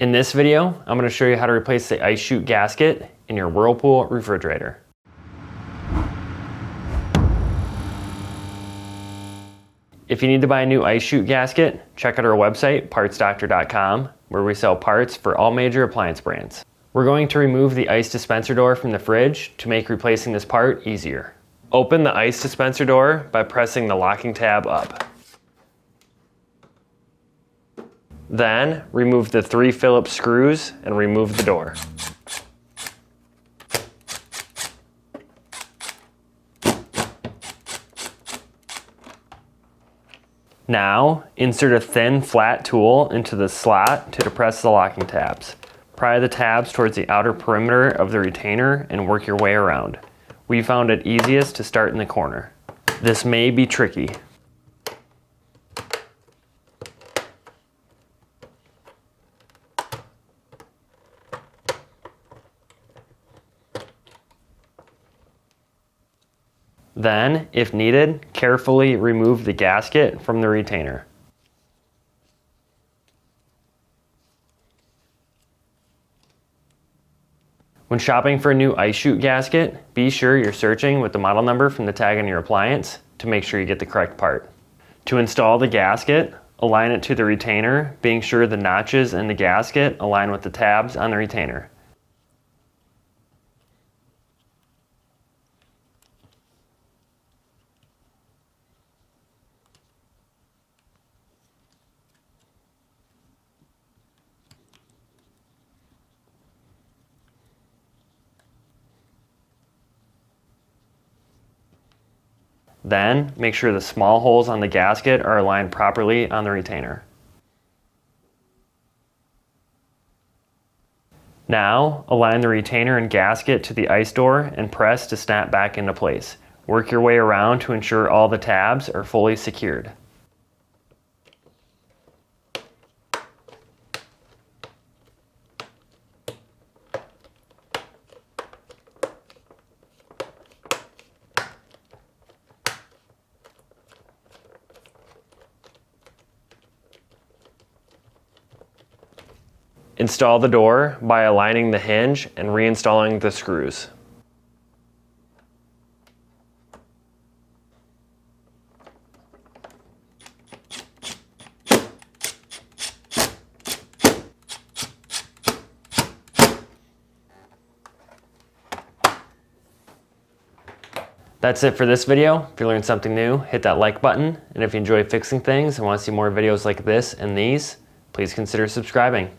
In this video, I'm going to show you how to replace the ice chute gasket in your Whirlpool refrigerator. If you need to buy a new ice chute gasket, check out our website, partsdoctor.com, where we sell parts for all major appliance brands. We're going to remove the ice dispenser door from the fridge to make replacing this part easier. Open the ice dispenser door by pressing the locking tab up. Then, remove the 3 Phillips screws and remove the door. Now, insert a thin, flat tool into the slot to depress the locking tabs. Pry the tabs towards the outer perimeter of the retainer and work your way around. We found it easiest to start in the corner. This may be tricky. Then, if needed, carefully remove the gasket from the retainer. When shopping for a new ice chute gasket, be sure you're searching with the model number from the tag on your appliance to make sure you get the correct part. To install the gasket, align it to the retainer, being sure the notches in the gasket align with the tabs on the retainer. Then, make sure the small holes on the gasket are aligned properly on the retainer. Now, align the retainer and gasket to the ice door and press to snap back into place. Work your way around to ensure all the tabs are fully secured. Install the door by aligning the hinge and reinstalling the screws. That's it for this video. If you learned something new, hit that like button. And if you enjoy fixing things and want to see more videos like this and these, please consider subscribing.